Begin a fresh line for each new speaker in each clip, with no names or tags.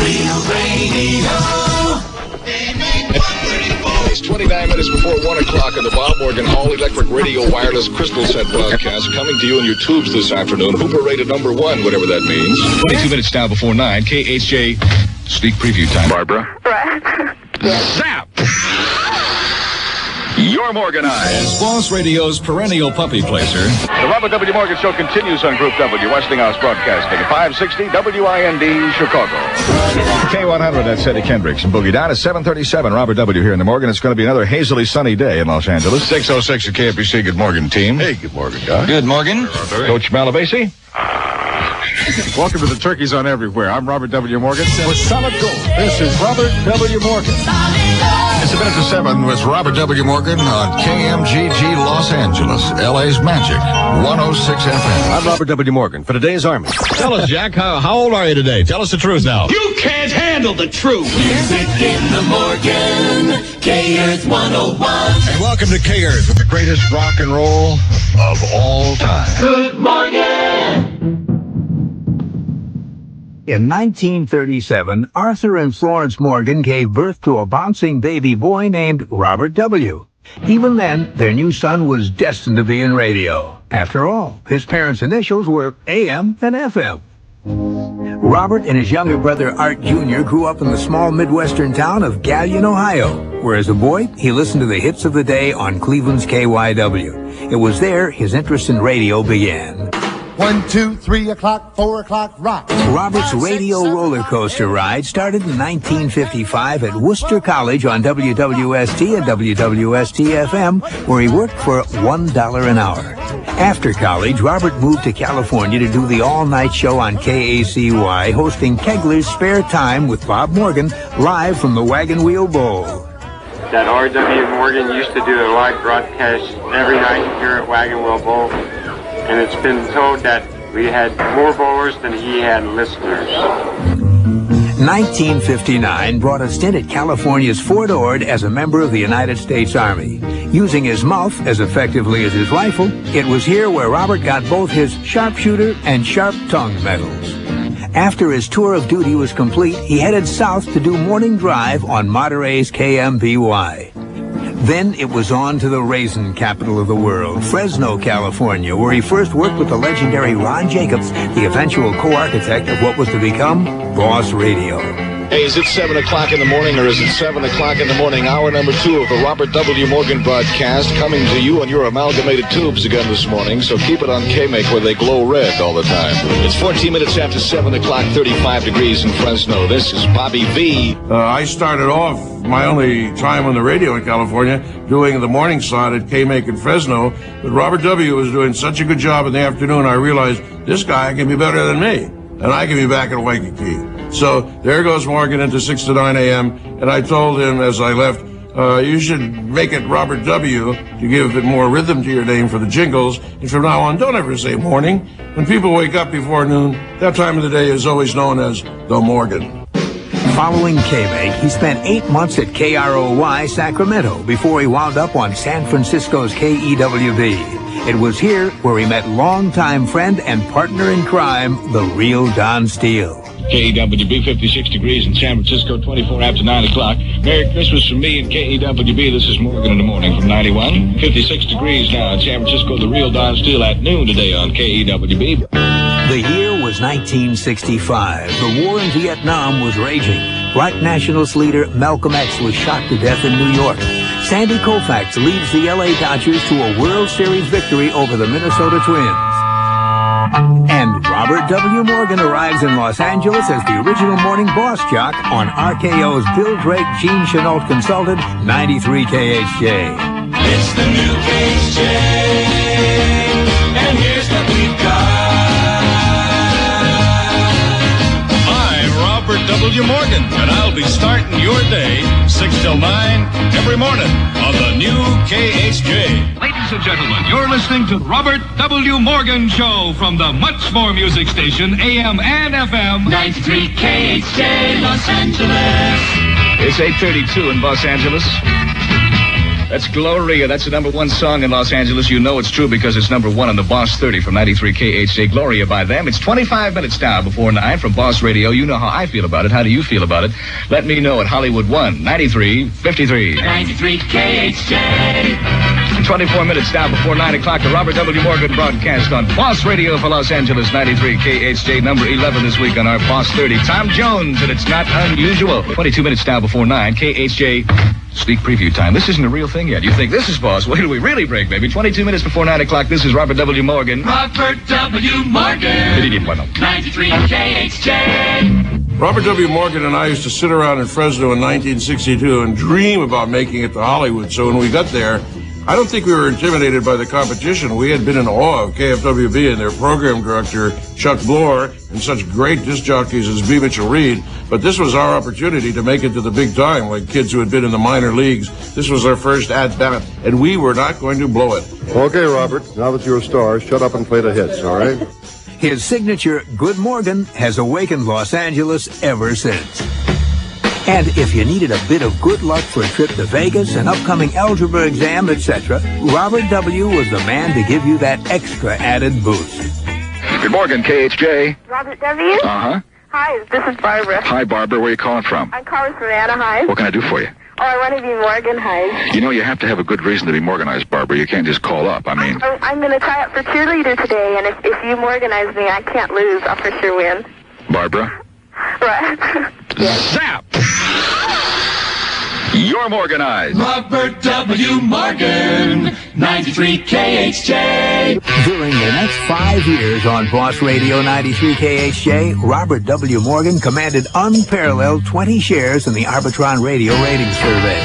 Real radio.
29 minutes before 1 o'clock on the Bob Morgan All-Electric Radio Wireless Crystal Set broadcast coming to you in your tubes this afternoon. Hooper rated number 1, whatever that means. 22 minutes now before 9. KHJ sneak preview time. Barbara.
Right.
Zap! Your Morgan Eyes. Boss Radio's perennial puppy placer. The Robert W. Morgan Show continues on Group W, Westinghouse Broadcasting, 560 WIND, Chicago. K100, that's Eddie Kendricks and Boogie Down. It's 7:37. Robert W. here in the Morgan. It's going to be another hazily sunny day in Los Angeles. 6:06 at KFBC. Good morning, team. Hey, good morning, guys. Good morning. Coach Malavasi. Welcome to the Turkeys on Everywhere. I'm Robert W. Morgan. With Solid Gold, this is Robert W. Morgan. It's a minute to 7 with Robert W. Morgan on KMGG Los Angeles, LA's Magic, 106 FM.
I'm Robert W. Morgan for today's Army. Tell us, Jack, how old are you today? Tell us the truth now.
You can't handle the truth. Music in the Morgan, K-Earth 101.
And welcome to K-Earth with the greatest rock and roll of all time.
Good morning.
In 1937, Arthur and Florence Morgan gave birth to a bouncing baby boy named Robert W. Even then, their new son was destined to be in radio. After all, his parents' initials were AM and FM. Robert and his younger brother Art Jr. grew up in the small Midwestern town of Galion, Ohio, where as a boy, he listened to the hits of the day on Cleveland's KYW. It was there his interest in radio began.
1, 2, 3 o'clock, 4 o'clock, rock.
Robert's radio roller coaster ride started in 1955 at Worcester College on WWST and WWST-FM, where he worked for $1 an hour. After college, Robert moved to California to do the all-night show on KACY, hosting Kegler's Spare Time with Bob Morgan live from the Wagon Wheel Bowl.
That R.W. Morgan used to do a live broadcast every night here at Wagon Wheel Bowl. And it's been told that we had more bowlers than he had listeners.
1959 brought a stint at California's Fort Ord as a member of the United States Army. Using his mouth as effectively as his rifle, it was here where Robert got both his sharpshooter and sharp tongue medals. After his tour of duty was complete, he headed south to do morning drive on Monterey's KMPY. Then it was on to the raisin capital of the world, Fresno, California, where he first worked with the legendary Ron Jacobs, the eventual co-architect of what was to become Boss Radio.
Hey, is it 7 o'clock in the morning or is it 7 o'clock in the morning? Hour number 2 of the Robert W. Morgan broadcast coming to you on your amalgamated tubes again this morning. So keep it on K-Make where they glow red all the time. It's 14 minutes after 7 o'clock, 35 degrees in Fresno. This is Bobby V.
I started off my only time on the radio in California doing the morning slot at K-Make in Fresno. But Robert W. was doing such a good job in the afternoon, I realized this guy can be better than me. And I can be back in Waikiki. So there goes Morgan into 6 to 9 a.m. And I told him as I left, you should make it Robert W. to give it more rhythm to your name for the jingles. And from now on, don't ever say morning. When people wake up before noon, that time of the day is always known as the Morgan.
Following K-Make, he spent 8 months at KROY Sacramento before he wound up on San Francisco's KEWB. It was here where he met longtime friend and partner in crime, the real Don Steele.
KEWB, 56 degrees in San Francisco, 24 after 9 o'clock. Merry Christmas from me and KEWB. This is Morgan in the morning from 91. 56 degrees now in San Francisco, the real Don Steele at noon today on KEWB.
The year was 1965. The war in Vietnam was raging. Black nationalist leader Malcolm X was shot to death in New York. Sandy Koufax leads the LA Dodgers to a World Series victory over the Minnesota Twins. And Robert W. Morgan arrives in Los Angeles as the original morning boss jock on RKO's Bill Drake, Gene Chenault consulted 93 KHJ.
It's the new KHJ, and here's what we've got.
I'm Robert W. Morgan, and I'll be starting your day 6 till 9 every morning on the new KHJ. Ladies and gentlemen, you're listening to Robert W. Morgan Show from the Much More Music Station, AM and FM.
93 KHJ, Los Angeles.
It's 8:32 in Los Angeles.
That's Gloria. That's the number one song in Los Angeles. You know it's true because it's number one on the Boss 30 from 93 KHJ. Gloria by them. It's 25 minutes now before 9 from Boss Radio. You know how I feel about it. How do you feel about it? Let me know at Hollywood 1, 9353.
93 KHJ.
24 minutes now before 9 o'clock. The Robert W. Morgan broadcast on Boss Radio for Los Angeles, 93 KHJ, number 11 this week on our Boss 30. Tom Jones, and it's not unusual. 22 minutes now before 9, KHJ. Sneak preview time. This isn't a real thing yet. You think this is Boss? Wait till we really break, baby. 22 minutes before 9 o'clock. This is Robert W. Morgan.
Robert W. Morgan. 93 KHJ.
Robert W. Morgan and I used to sit around in Fresno in 1962 and dream about making it to Hollywood. So when we got there, I don't think we were intimidated by the competition. We had been in awe of KFWB and their program director, Chuck Bloor, and such great disc jockeys as B. Mitchell Reed. But this was our opportunity to make it to the big time, like kids who had been in the minor leagues. This was our first at-bat, and we were not going to blow it.
Okay, Robert, now that you're a star, shut up and play the hits, all right?
His signature, Good Morgan, has awakened Los Angeles ever since. And if you needed a bit of good luck for a trip to Vegas, an upcoming algebra exam, etc., Robert W. was the man to give you that extra added boost.
Good morning, KHJ.
Robert W.?
Uh-huh.
Hi, this is Barbara.
Hi, Barbara. Where are you calling from?
I'm calling from Anaheim.
What can I do for you?
Oh, I want to be Morganized.
You know, you have to have a good reason to be Morganized, Barbara. You can't just call up. I mean...
I'm going to try out for cheerleader today, and if you Morganize me, I can't lose. I'll for sure win.
Barbara?
Right. Yes.
Zap! You're Morganized.
Robert W. Morgan. 93 KHJ.
During the next 5 years on Boss Radio 93 KHJ, Robert W. Morgan commanded unparalleled 20 shares in the Arbitron Radio Ratings Survey.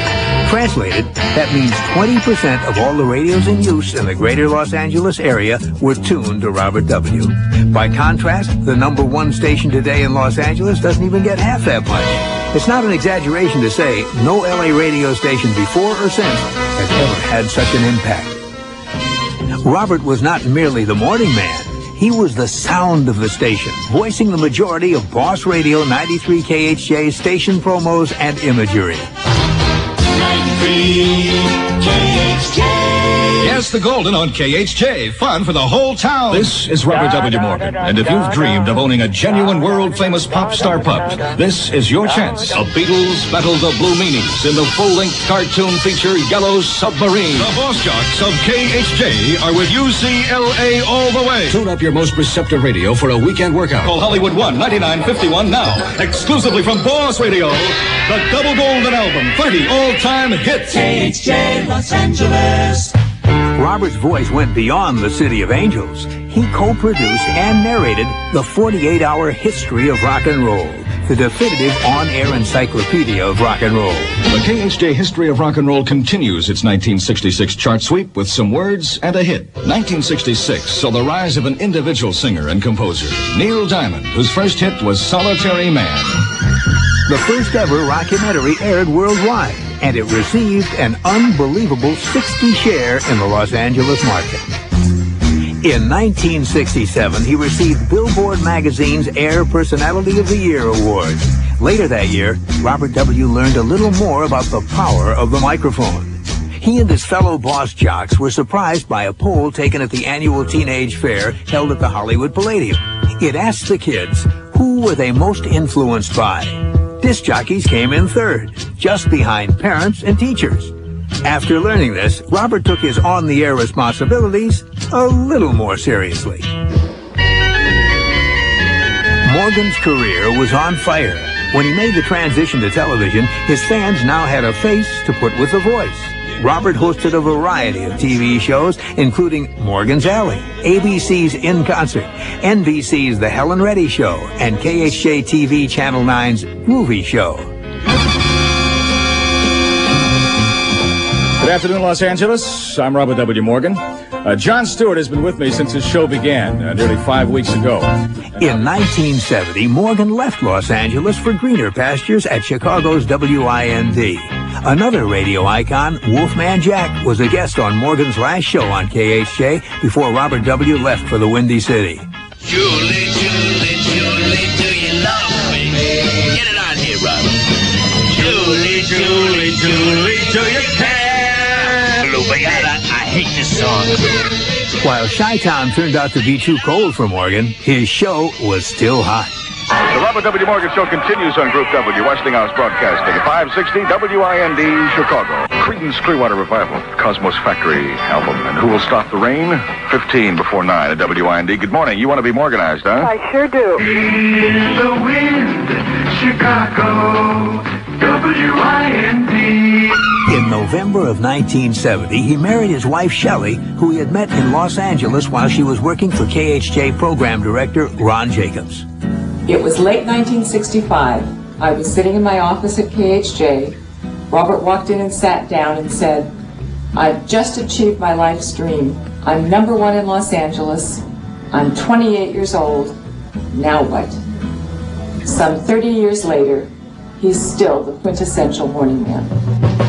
Translated, that means 20% of all the radios in use in the greater Los Angeles area were tuned to Robert W. By contrast, the number one station today in Los Angeles doesn't even get half that much. It's not an exaggeration to say no LA radio station before or since has ever had such an impact. Robert was not merely the morning man. He was the sound of the station, voicing the majority of Boss Radio 93 KHJ station promos and imagery.
93 KHJ.
Yes, the Golden on KHJ. Fun for the whole town. This is Robert W. Morgan. And if you've dreamed of owning a genuine world-famous pop star pup, this is your chance. The Beatles battle the Blue Meanies in the full-length cartoon feature Yellow Submarine. The Boss Jocks of KHJ are with UCLA all the way. Tune up your most receptive radio for a weekend workout. Call Hollywood 1-9951 now. Exclusively from Boss Radio, the Double Golden Album, 30 all-time hits.
KHJ Los Angeles.
Robert's voice went beyond the City of Angels. He co-produced and narrated the 48-hour history of rock and roll, the definitive on-air encyclopedia of rock and roll.
The KHJ History of Rock and Roll continues its 1966 chart sweep with some words and a hit. 1966 saw the rise of an individual singer and composer, Neil Diamond, whose first hit was Solitary Man.
The first ever rockumentary aired worldwide, and it received an unbelievable 60 share in the Los Angeles market. In 1967, he received Billboard magazine's Air Personality of the Year award. Later that year, Robert W. learned a little more about the power of the microphone. He and his fellow Boss Jocks were surprised by a poll taken at the annual teenage fair held at the Hollywood Palladium. It asked the kids, who were they most influenced by? Disc jockeys came in third, just behind parents and teachers. After learning this, Robert took his on-the-air responsibilities a little more seriously. Morgan's career was on fire. When he made the transition to television, his fans now had a face to put with a voice. Robert hosted a variety of TV shows, including Morgan's Alley, ABC's In Concert, NBC's The Helen Reddy Show, and KHJ TV Channel 9's Movie Show.
Good afternoon, Los Angeles. I'm Robert W. Morgan. Jon Stewart has been with me since his show began nearly 5 weeks ago.
In 1970, Morgan left Los Angeles for greener pastures at Chicago's WIND. Another radio icon, Wolfman Jack, was a guest on Morgan's last show on KHJ before Robert W. left for the Windy City.
Julie, Julie, Julie, do you love me? Get it on here, Robert. Julie, Julie, Julie, do you care?
God, I hate this song. While Chi-Town turned out to be too cold for Morgan, his show was still hot.
The Robert W. Morgan Show continues on Group W, Westinghouse Broadcasting, 560 WIND, Chicago. Creedence Clearwater Revival, Cosmos Factory album. And Who Will Stop the Rain? 15 before 9 at WIND. Good morning. You want to be Morganized, huh?
I sure do.
In the wind, Chicago, WIND.
In November of 1970, he married his wife, Shelley, who he had met in Los Angeles while she was working for KHJ program director Ron Jacobs.
It was late 1965. I was sitting in my office at KHJ. Robert walked in and sat down and said, "I've just achieved my life's dream. I'm #1 in Los Angeles. I'm 28 years old. Now what?" Some 30 years later, he's still the quintessential morning man.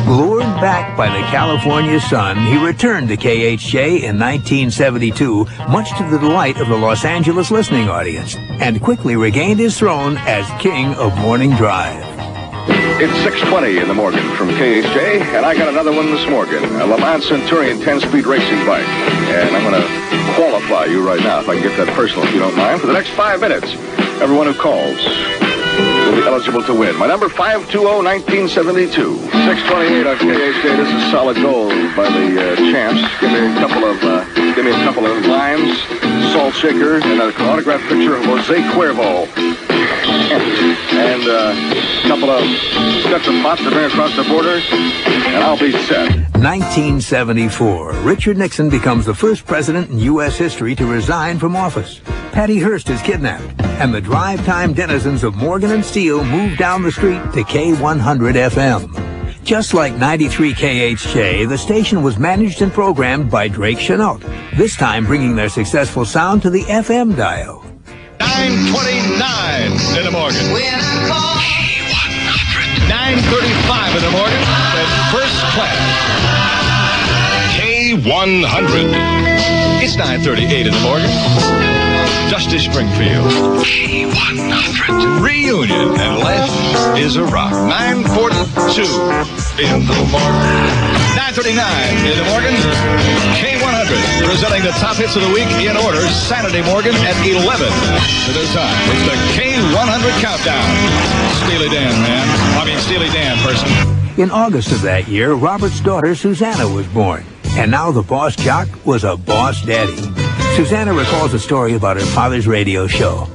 Lured back by the California sun, he returned to KHJ in 1972, much to the delight of the Los Angeles listening audience, and quickly regained his throne as king of morning drive.
It's 6:20 in the Morgan from KHJ, and I got another one this morning, a Le Mans Centurion 10-speed racing bike. And I'm going to qualify you right now, if I can get that personal, if you don't mind, for the next 5 minutes. Everyone who calls will be eligible to win. My number 520-1972. 628 on KHJ. This is Solid Gold by the Champs. Give me a couple of limes, salt shaker, and an autographed picture of Jose Cuervo. And a couple of sets of pots to bring across the border, and I'll be set.
1974. Richard Nixon becomes the first president in U.S. history to resign from office. Patty Hearst is kidnapped, and the drive-time denizens of Morgan and Steele move down the street to K100 FM. Just like 93 KHJ, the station was managed and programmed by Drake Chenault, this time bringing their successful sound to the FM dial.
9:29 in the Morgan. K100. 9:35 in the Morgan. At first class. K100. It's 9:38 in the Morgan. Dusty Springfield. K100. Reunion. And left is a rock. 9:42 in the Morgan. 9:39 in the Morgan. K100 presenting the top hits of the week in order. Saturday Morgan at 11 to their time. It's the K100 countdown. Steely Dan, man. Steely Dan person.
In August of that year, Robert's daughter Susanna was born. And now the boss jock was a boss daddy. Susanna recalls a story about her father's radio show.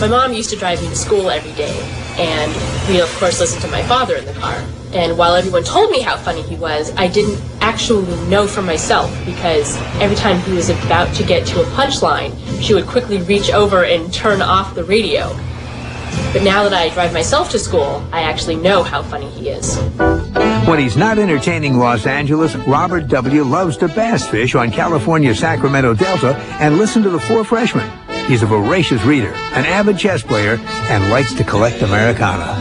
My mom used to drive me to school every day, and we, of course, listened to my father in the car. And while everyone told me how funny he was, I didn't actually know for myself, because every time he was about to get to a punchline, she would quickly reach over and turn off the radio. But now that I drive myself to school, I actually know how funny he is.
When he's not entertaining Los Angeles, Robert W. loves to bass fish on California's Sacramento Delta and listen to the Four Freshmen. He's a voracious reader, an avid chess player, and likes to collect Americana.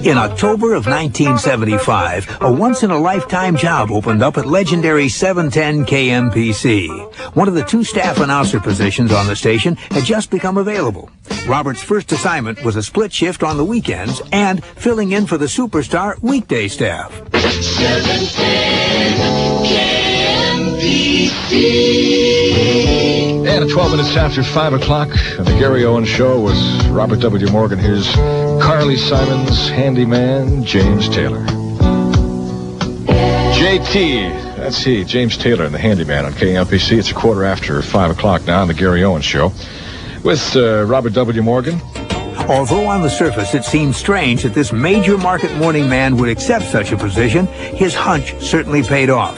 In October of 1975, a once-in-a-lifetime job opened up at legendary 710 KMPC. One of the 2 staff announcer positions on the station had just become available. Robert's first assignment was a split shift on the weekends and filling in for the superstar weekday staff.
710 KMPC.
And at 12 minutes after 5 o'clock, on the Gary Owen Show with Robert W. Morgan. Here's Carly Simon's handyman, James Taylor. JT, that's he, James Taylor and the handyman on KMPC. It's a quarter after 5 o'clock now on the Gary Owen Show with Robert W. Morgan.
Although on the surface it seems strange that this major market morning man would accept such a position, his hunch certainly paid off.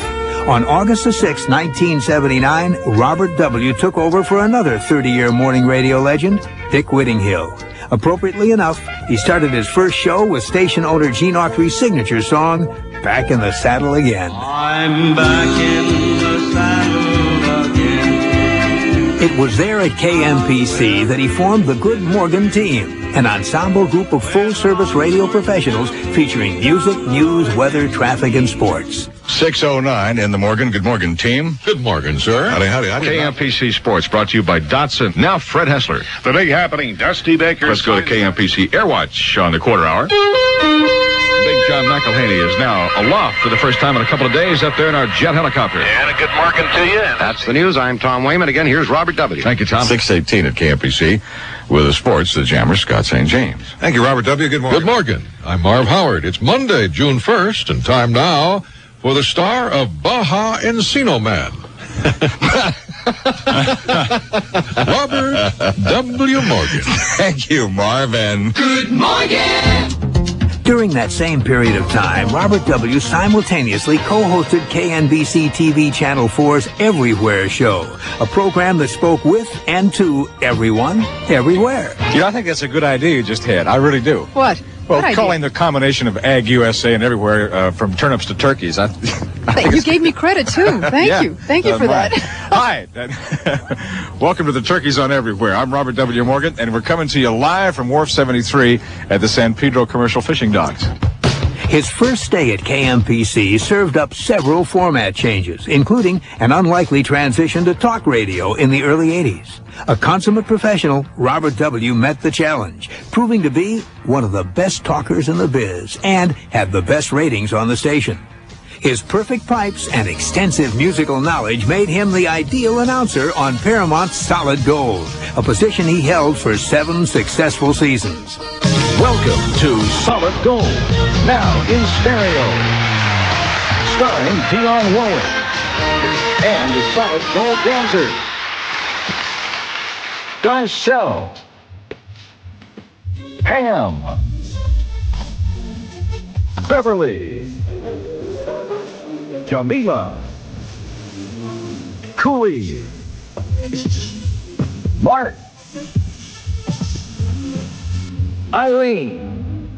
On August the 6th, 1979, Robert W. took over for another 30-year morning radio legend, Dick Whittinghill. Appropriately enough, he started his first show with station owner Gene Autry's signature song, Back in the Saddle Again.
I'm back in the saddle again.
It was there at KMPC that he formed the Good Morgan Team, an ensemble group of full-service radio professionals featuring music, news, weather, traffic, and sports.
6:09 in the Morgan. Good morning, team.
Good morning, sir.
Howdy. KMPC Sports brought to you by Datsun. Now Fred Hessler.
The big happening, Dusty Baker.
Let's go to KMPC Airwatch on the quarter hour. Big
John McElhaney is now aloft for the first time in a couple of days up there in our jet helicopter.
And a good morning to you.
That's the news. I'm Tom Wayman. Again, here's Robert W.
Thank you, Tom.
6:18 at KMPC with the sports, the jammer, Scott St. James.
Thank you, Robert W. Good morning. Good morning. I'm Marv Howard. It's Monday, June 1st, and time now for the star of Baja Encino Man. Robert W. Morgan.
Thank you, Marvin.
Good morning!
During that same period of time, Robert W. simultaneously co-hosted KNBC TV Channel 4's Everywhere show, a program that spoke with and to everyone, everywhere.
You know, I think that's a good idea you just had. I really do.
What?
Well, calling the combination of Ag USA and Everywhere from turnips to turkeys.
You gave me credit, too. Thank you. Thank you for that.
Hi. Welcome to the Turkeys on Everywhere. I'm Robert W. Morgan, and we're coming to you live from Wharf 73 at the San Pedro Commercial Fishing Docks.
His first stay at KMPC served up several format changes, including an unlikely transition to talk radio in the early 80s. A consummate professional, Robert W. met the challenge, proving to be one of the best talkers in the biz and had the best ratings on the station. His perfect pipes and extensive musical knowledge made him the ideal announcer on Paramount's Solid Gold, a position he held for 7 successful seasons.
Welcome to Solid Gold, now in stereo. Starring Dionne Warwick and the Solid Gold dancers. Darcel, Pam, Beverly, Jamila, Cooley, Mark, Eileen,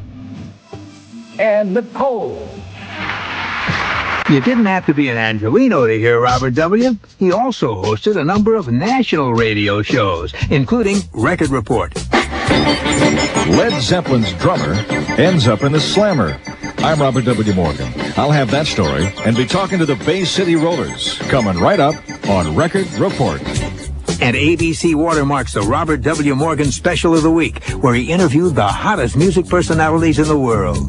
and Nicole.
You didn't have to be an Angelino to hear Robert W. He also hosted a number of national radio shows, including Record Report.
Led Zeppelin's drummer ends up in the Slammer. I'm Robert W. Morgan. I'll have that story and be talking to the Bay City Rollers, coming right up on Record Report.
And ABC watermarks the Robert W. Morgan Special of the Week, where he interviewed the hottest music personalities in the world.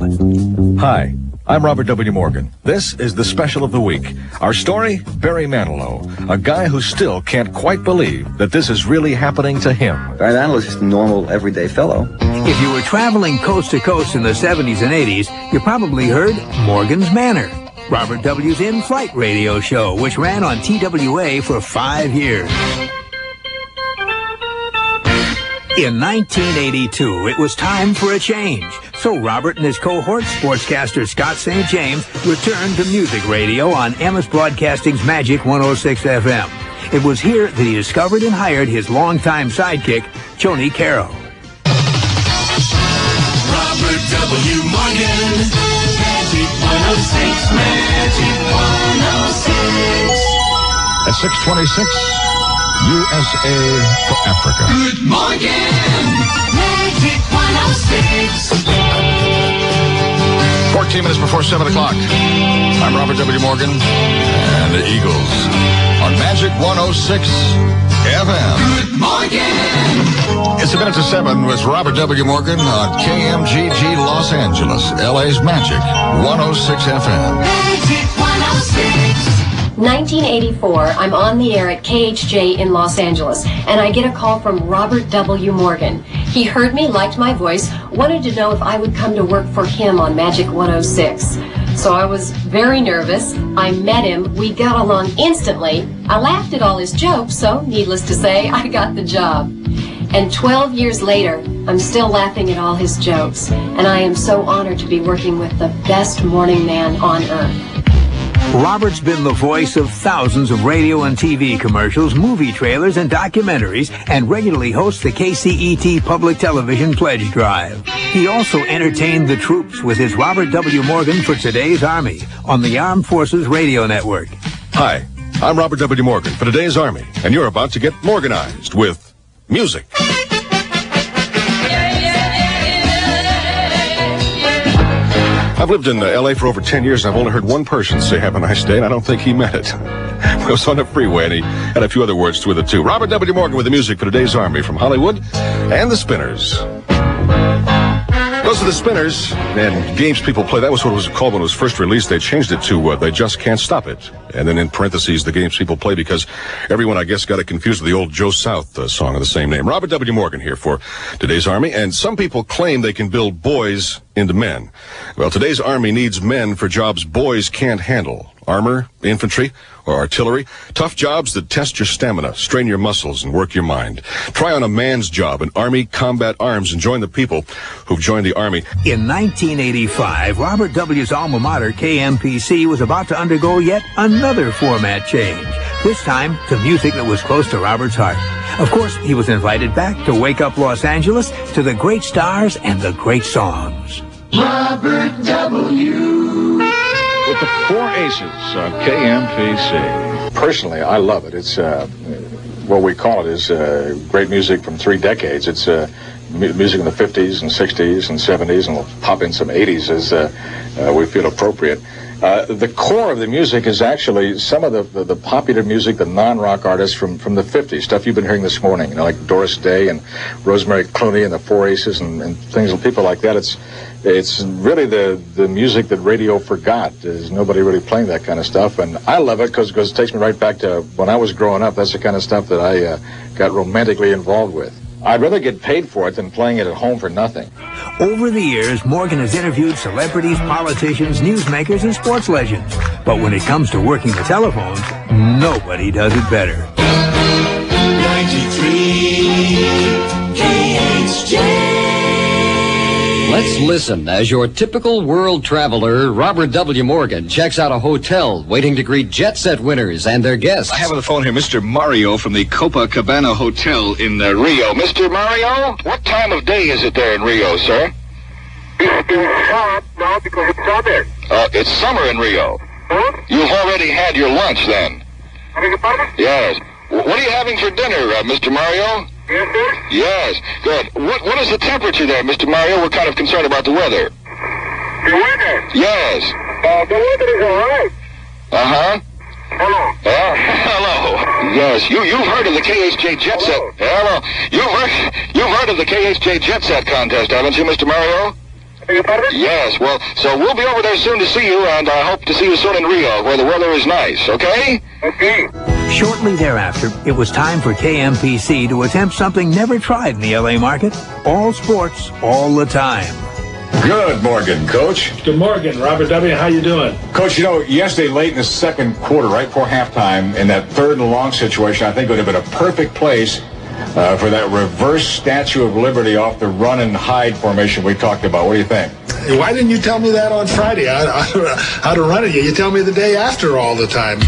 Hi, I'm Robert W. Morgan. This is the Special of the Week. Our story, Barry Manilow, a guy who still can't quite believe that this is really happening to him.
Barry Manilow is just a normal, everyday fellow.
If you were traveling coast to coast in the 70s and 80s, you probably heard Morgan's Manor, Robert W.'s in-flight radio show, which ran on TWA for 5 years. In 1982, it was time for a change. So Robert and his cohort, sportscaster Scott St. James, returned to music radio on Amos Broadcasting's Magic 106 FM. It was here that he discovered and hired his longtime sidekick, Joni Caro.
Robert W. Morgan, Magic 106, Magic 106.
At 6:26, USA for Africa.
Good morning, Magic 106.
14 minutes before 7 o'clock. I'm Robert W. Morgan and the Eagles on Magic 106 FM.
Good morning.
It's a minute to 7 with Robert W. Morgan on KMGG Los Angeles, LA's Magic 106 FM.
Magic 106.
1984, I'm on the air at KHJ in Los Angeles, and I get a call from Robert W. Morgan. He heard me, liked my voice, wanted to know if I would come to work for him on Magic 106. So I was very nervous. I met him. We got along instantly. I laughed at all his jokes, so needless to say, I got the job. And 12 years later, I'm still laughing at all his jokes, and I am so honored to be working with the best morning man on earth.
Robert's been the voice of thousands of radio and TV commercials, movie trailers, and documentaries, and regularly hosts the KCET Public Television Pledge Drive. He also entertained the troops with his Robert W. Morgan for Today's Army on the Armed Forces Radio Network.
Hi, I'm Robert W. Morgan for Today's Army, and you're about to get Morganized with music. I've lived in L.A. for over 10 years, and I've only heard one person say have a nice day, and I don't think he meant it. I was on the freeway, and he had a few other words with it, too. Robert W. Morgan with the music for Today's Army from Hollywood and the Spinners. The Those are the Spinners, and Games People Play. That was what it was called when it was first released. They changed it to They Just Can't Stop It. And then in parentheses, the Games People Play, because everyone, I guess, got it confused with the old Joe South song of the same name. Robert W. Morgan here for today's Army, and some people claim they can build boys into men. Well, today's Army needs men for jobs boys can't handle. Armor, infantry, or artillery. Tough jobs that test your stamina, strain your muscles, and work your mind. Try on a man's job in Army Combat Arms and join the people who've joined the Army.
In 1985, Robert W.'s alma mater, KMPC, was about to undergo yet another format change. This time to music that was close to Robert's heart. Of course, he was invited back to Wake Up Los Angeles to the great stars and the great songs.
Robert W.
With the Four Aces on KMPC. Personally, I love it. It's what we call it is great music from 3 decades. It's music in the 50s and 60s and 70s, and we'll pop in some 80s as we feel appropriate. The core of the music is actually some of the popular music, the non-rock artists from the 50s, stuff you've been hearing this morning, you know, like Doris Day and Rosemary Clooney and the Four Aces and things, people like that. It's really the music that radio forgot. There's nobody really playing that kind of stuff, and I love it because it takes me right back to when I was growing up. That's the kind of stuff that I got romantically involved with. I'd rather get paid for it than playing it at home for nothing.
Over the years, Morgan has interviewed celebrities, politicians, newsmakers, and sports legends. But when it comes to working the telephones, nobody does it better.
93 KHJ.
Let's listen as your typical world traveler, Robert W. Morgan, checks out a hotel waiting to greet Jet Set winners and their guests.
I have on the phone here Mr. Mario from the Copacabana Hotel in Rio. Mr. Mario, what time of day is it there in Rio, sir?
It's hot now because it's summer.
It's summer in Rio.
Huh?
You've already had your lunch then?
I beg your pardon?
Yes. What are you having for dinner, Mr. Mario?
Yes, sir?
Yes. Good. What is the temperature there, Mr. Mario? We're kind of concerned about the weather.
The weather?
Yes.
The weather is all right.
Uh-huh.
Hello.
Hello. Yes, you've heard of the KHJ Jet Set. Hello. You've heard of the KHJ Jet Set contest, haven't you, Mr. Mario? Yes, well, so we'll be over there soon to see you, and I hope to see you soon in Rio, where the weather is nice, okay?
Okay.
Shortly thereafter, it was time for KMPC to attempt something never tried in the LA market. All sports, all the time.
Good morning, Coach.
Good morning, Robert W. How you doing?
Coach, you know, yesterday late in the second quarter, right before halftime, in that third and long situation, I think it would have been a perfect place for that reverse Statue of Liberty off the run and hide formation we talked about. What do you think?
Why didn't you tell me that on Friday? How to run it? You tell me the day after all the time.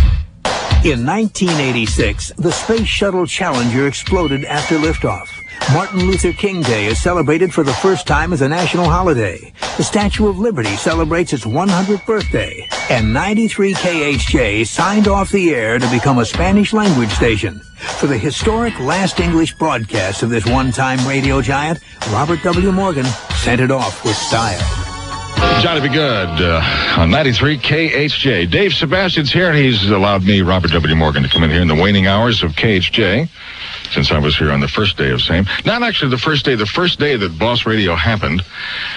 In 1986, the Space Shuttle Challenger exploded after liftoff. Martin Luther King Day is celebrated for the first time as a national holiday. The Statue of Liberty celebrates its 100th birthday. And 93 KHJ signed off the air to become a Spanish language station. For the historic last English broadcast of this one-time radio giant, Robert W. Morgan sent it off with style.
Johnny Be Good on 93 KHJ. Dave Sebastian's here, and he's allowed me, Robert W. Morgan, to come in here in the waning hours of KHJ, since I was here on the first day of same. Not actually the first day that Boss Radio happened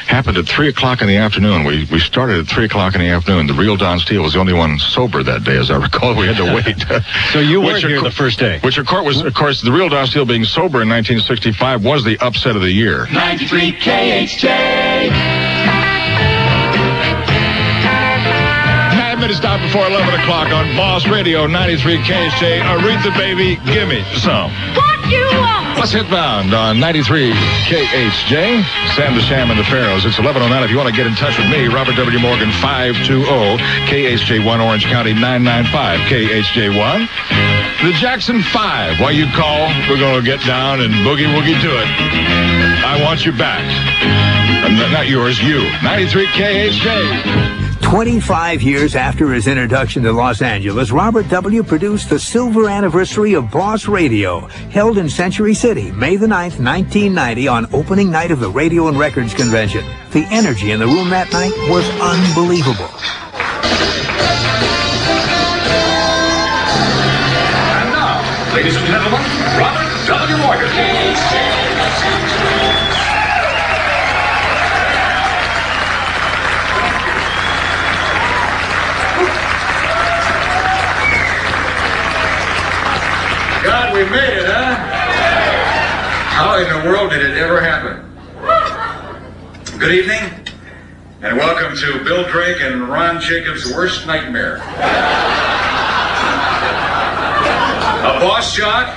at 3 o'clock in the afternoon. We started at 3 o'clock in the afternoon. The real Don Steele was the only one sober that day, as I recall. We had to wait.
So you weren't here the first day?
Which, of course, the real Don Steele being sober in 1965 was the upset of the year.
93 KHJ.
9 minutes down before 11 o'clock on Boss Radio 93 KHJ. Aretha, baby, gimme some.
What you want?
Let's hit bound on 93 KHJ. Sam the Sham and the Pharaohs. It's 11:09. If you want to get in touch with me, Robert W. Morgan, 520 KHJ1 Orange County 995 KHJ1. The Jackson 5. While you call, we're going to get down and boogie-woogie to it. I want you back. Not yours, you. 93 KHJ.
25 years after his introduction to Los Angeles, Robert W. produced the silver anniversary of Boss Radio, held in Century City, May the 9th, 1990, on opening night of the Radio and Records Convention. The energy in the room that night was unbelievable.
And now, ladies and gentlemen, Robert W. Morgan.
we made it, huh? How in the world did it ever happen? Good evening, and welcome to Bill Drake and Ron Jacobs' worst nightmare. A boss shot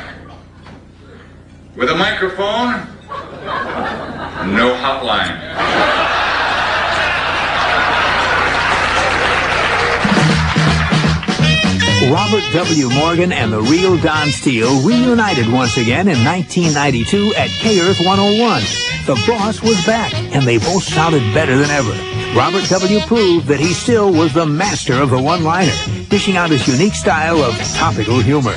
with a microphone, no hotline.
Robert W. Morgan and the real Don Steele reunited once again in 1992 at K-Earth 101. The boss was back, and they both sounded better than ever. Robert W. proved that he still was the master of the one-liner, dishing out his unique style of topical humor.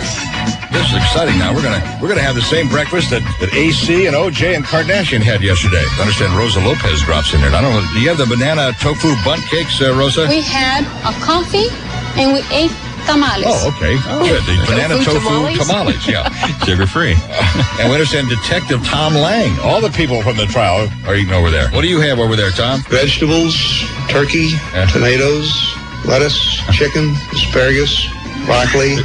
This is exciting now. We're gonna have the same breakfast that AC and OJ and Kardashian had yesterday. I understand Rosa Lopez drops in there. I don't know. Do you have the banana tofu bundt cakes, Rosa?
We had a coffee and we ate tamales.
Oh, okay. Good. The banana tofu tamales, yeah.
Sugar-free.
And we understand Detective Tom Lang. All the people from the trial are eating over there. What do you have over there, Tom?
Vegetables, turkey, tomatoes, lettuce, chicken, asparagus, broccoli,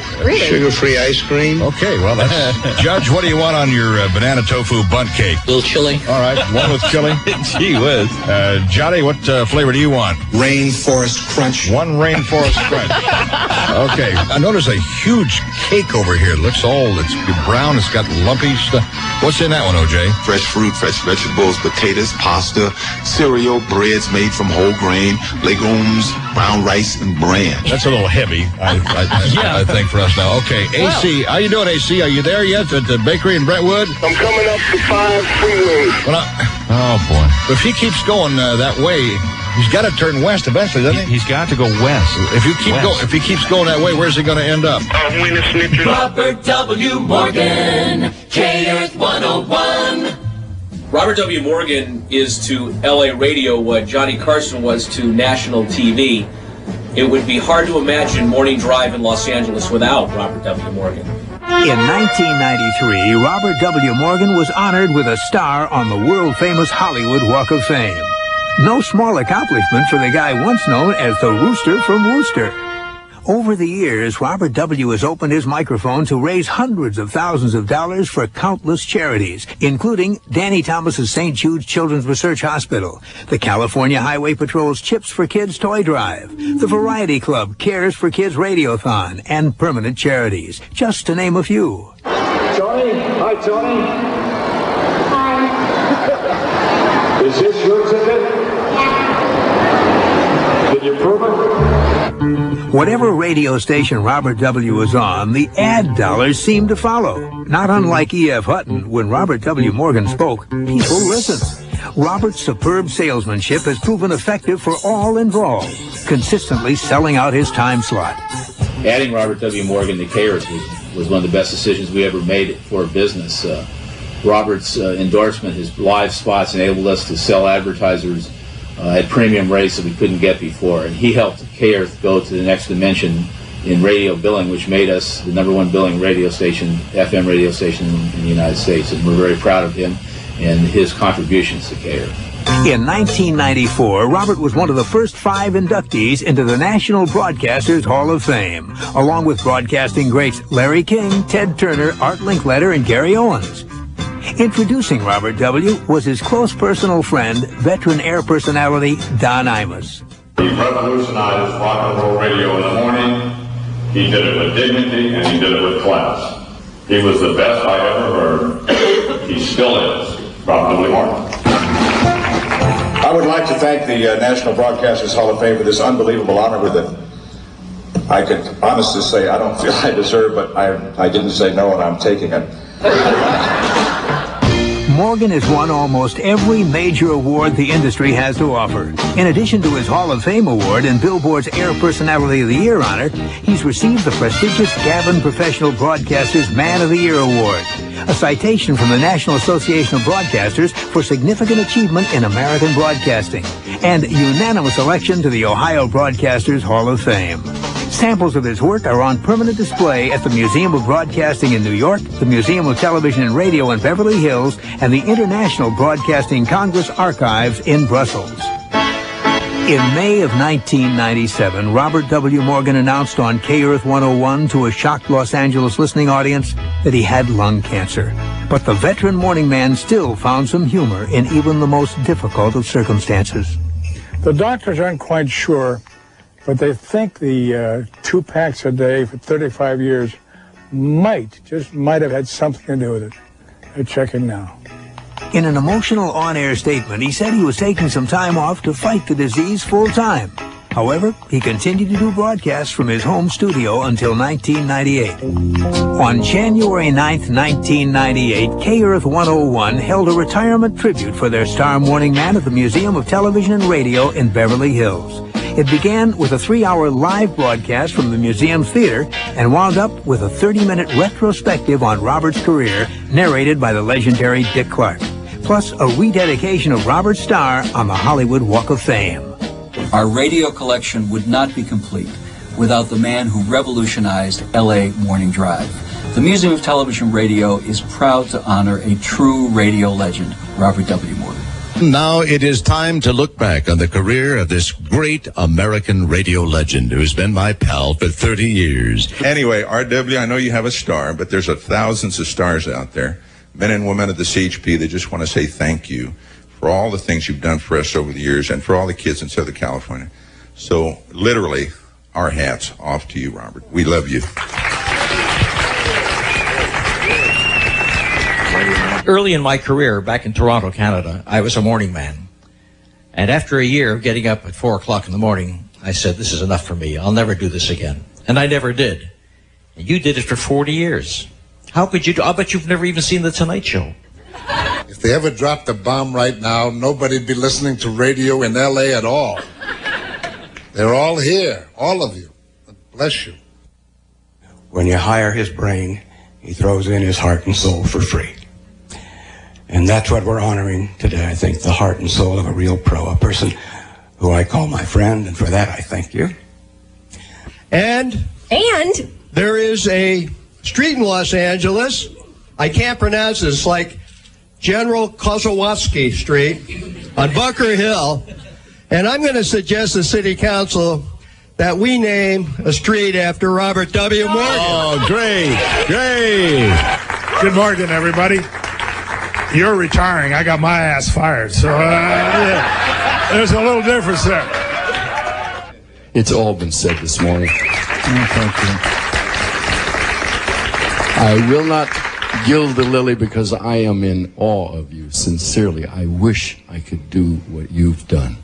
sugar-free ice cream.
Okay, well, that's... Judge, what do you want on your banana tofu bundt cake?
A little chili.
All right, one with chili.
Gee whiz.
Johnny, what flavor do you want?
Rainforest Crunch.
One Rainforest Crunch. Okay, I notice a huge cake over here. It looks it's brown. It's got lumpy stuff. What's in that one, OJ?
Fresh fruit, fresh vegetables, potatoes, pasta, cereal, breads made from whole grain, legumes, brown rice, and bran.
That's a little heavy, I think, for us now. Okay, AC, how you doing, AC? Are you there yet at the bakery in Brentwood?
I'm coming up to 5 freeway.
Oh, boy. If he keeps going that way, he's got to turn west eventually, doesn't he?
He's got to go west.
If he keeps going that way, where's he going to end up?
Robert W. Morgan, K-Earth 101.
Robert W. Morgan is to LA radio what Johnny Carson was to national TV. It would be hard to imagine Morning Drive in Los Angeles without Robert W. Morgan.
In 1993, Robert W. Morgan was honored with a star on the world-famous Hollywood Walk of Fame. No small accomplishment for the guy once known as the Rooster from Worcester. Over the years, Robert W. has opened his microphone to raise hundreds of thousands of dollars for countless charities, including Danny Thomas's St. Jude's Children's Research Hospital, the California Highway Patrol's Chips for Kids Toy Drive, the Variety Club Cares for Kids Radiothon, and permanent charities, just to name a few.
Tony? Hi, Tony. Hi. Is this your ticket? Yeah. Did you prove it?
Whatever radio station Robert W. was on, the ad dollars seemed to follow. Not unlike E.F. Hutton, when Robert W. Morgan spoke, people listened. Robert's superb salesmanship has proven effective for all involved, consistently selling out his time slot.
Adding Robert W. Morgan to K-Earth was one of the best decisions we ever made for business. Robert's endorsement, his live spots, enabled us to sell advertisers at premium rates that we couldn't get before. And he helped K-Earth go to the next dimension in radio billing, which made us the #1 billing radio station, FM radio station in the United States. And we're very proud of him and his contributions to K-Earth.
In 1994, Robert was one of the first 5 inductees into the National Broadcasters Hall of Fame, along with broadcasting greats Larry King, Ted Turner, Art Linkletter, and Gary Owens. Introducing Robert W. was his close personal friend, veteran air personality Don Imus.
He revolutionized rock and roll radio in the morning. He did it with dignity and he did it with class. He was the best I ever heard. He still is. Robert W. Morgan.
I would like to thank the National Broadcasters Hall of Fame for this unbelievable honor that I could honestly say I don't feel I deserve, but I didn't say no and I'm taking it.
Morgan has won almost every major award the industry has to offer. In addition to his Hall of Fame award and Billboard's Air Personality of the Year honor, he's received the prestigious Gavin Professional Broadcasters Man of the Year award, a citation from the National Association of Broadcasters for significant achievement in American broadcasting, and unanimous election to the Ohio Broadcasters Hall of Fame. Samples of his work are on permanent display at the Museum of Broadcasting in New York, the Museum of Television and Radio in Beverly Hills, and the International Broadcasting Congress Archives in Brussels. In May of 1997, Robert W. Morgan announced on K-Earth 101 to a shocked Los Angeles listening audience, that he had lung cancer. But the veteran morning man still found some humor in even the most difficult of circumstances.
The doctors aren't quite sure, but they think the 2 packs a day for 35 years might have had something to do with it. They're checking now.
In an emotional on-air statement, he said he was taking some time off to fight the disease full-time. However, he continued to do broadcasts from his home studio until 1998. On January 9th, 1998, K-Earth 101 held a retirement tribute for their star morning man at the Museum of Television and Radio in Beverly Hills. It began with a 3-hour live broadcast from the museum's theater and wound up with a 30-minute retrospective on Robert's career, narrated by the legendary Dick Clark, plus a rededication of Robert's star on the Hollywood Walk of Fame.
Our radio collection would not be complete without the man who revolutionized L.A. Morning Drive. The Museum of Television Radio is proud to honor a true radio legend, Robert W. Morgan.
Now it is time to look back on the career of this great American radio legend who's been my pal for 30 years.
Anyway, RW, I know you have a star, but there's thousands of stars out there, men and women of the CHP that just want to say thank you for all the things you've done for us over the years and for all the kids in Southern California. So, literally, our hats off to you, Robert. We love you.
Early in my career, back in Toronto, Canada, I was a morning man. And after a year of getting up at 4 o'clock in the morning, I said, this is enough for me. I'll never do this again. And I never did. And you did it for 40 years. How could you do? I'll bet you've never even seen The Tonight Show.
If they ever dropped a bomb right now, nobody'd be listening to radio in L.A. at all. They're all here, all of you. Bless you.
When you hire his brain, he throws in his heart and soul for free. And that's what we're honoring today, I think, the heart and soul of a real pro, a person who I call my friend, and for that I thank you.
And there is a street in Los Angeles, I can't pronounce it, it's like General Kozłowski Street on Bunker Hill, and I'm going to suggest to City Council that we name a street after Robert W. Morgan.
Oh, great. Good morning, everybody. You're retiring. I got my ass fired, so yeah, there's a little difference there.
It's all been said this morning.
Thank you.
I will not gild the lily because I am in awe of you. Sincerely, I wish I could do what you've done.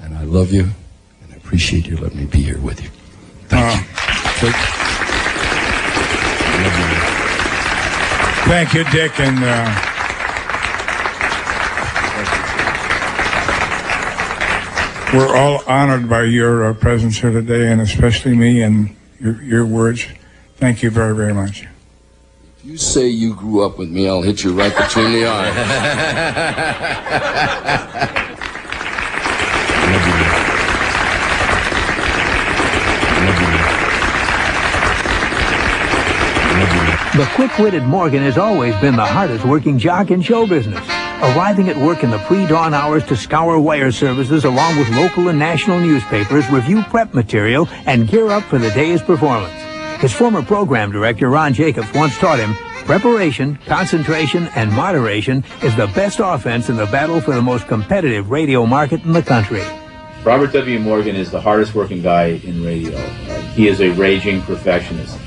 And I love you, and I appreciate you letting me be here with you. Thank you.
Thank you, Dick, and we're all honored by your presence here today, and especially me and your words. Thank you very, very much.
If you say you grew up with me, I'll hit you right between the eyes.
The quick-witted Morgan has always been the hardest-working jock in show business, arriving at work in the pre-dawn hours to scour wire services along with local and national newspapers, review prep material, and gear up for the day's performance. His former program director, Ron Jacobs, once taught him, preparation, concentration, and moderation is the best offense in the battle for the most competitive radio market in the country.
Robert W. Morgan is the hardest working guy in radio. He is a raging perfectionist.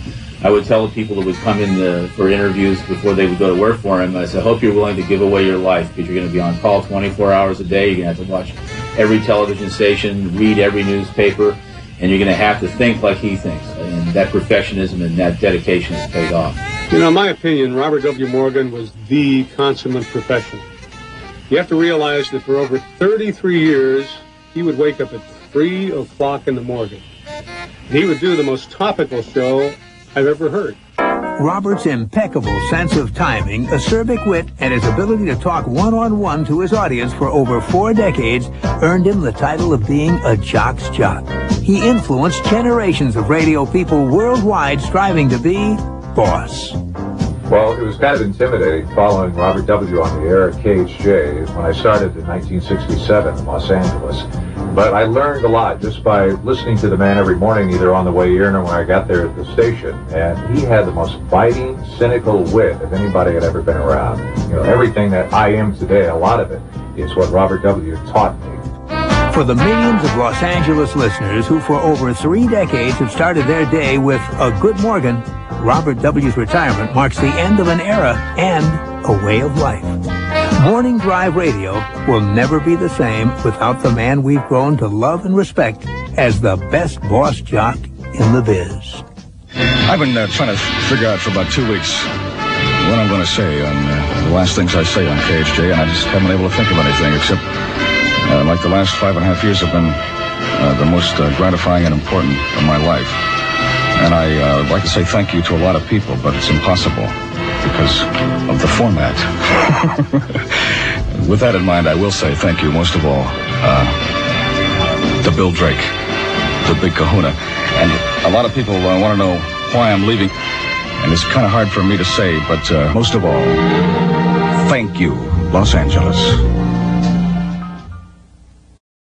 I would tell the people that would come in for interviews before they would go to work for him, I said, I hope you're willing to give away your life because you're going to be on call 24 hours a day. You're going to have to watch every television station, read every newspaper, and you're going to have to think like he thinks. And that perfectionism and that dedication has paid off.
You know, in my opinion, Robert W. Morgan was the consummate professional. You have to realize that for over 33 years, he would wake up at 3 o'clock in the morning. And he would do the most topical show I've ever heard.
Robert's impeccable sense of timing, acerbic wit, and his ability to talk one-on-one to his audience for over 4 decades earned him the title of being a jock's jock. He influenced generations of radio people worldwide striving to be boss.
Well, it was kind of intimidating following Robert W. on the air at KHJ when I started in 1967 in Los Angeles.
But I learned a lot just by listening to the man every morning, either on the way in or when I got there at the station. And he had the most biting, cynical wit of anybody I'd ever been around. You know, everything that I am today, a lot of it, is what Robert W. taught me.
For the millions of Los Angeles listeners who for over 3 decades have started their day with a Good Morgan, Robert W.'s retirement marks the end of an era and a way of life. Morning Drive Radio will never be the same without the man we've grown to love and respect as the best boss jock in the biz.
I've been trying to figure out for about 2 weeks what I'm going to say on the last things I say on KHJ, and I just haven't been able to think of anything except like the last 5.5 years have been the most gratifying and important of my life. And I would like to say thank you to a lot of people, but it's impossible because of the format. With that in mind, I will say thank you most of all to Bill Drake, the big kahuna. And a lot of people want to know why I'm leaving. And it's kind of hard for me to say, but most of all, thank you, Los Angeles.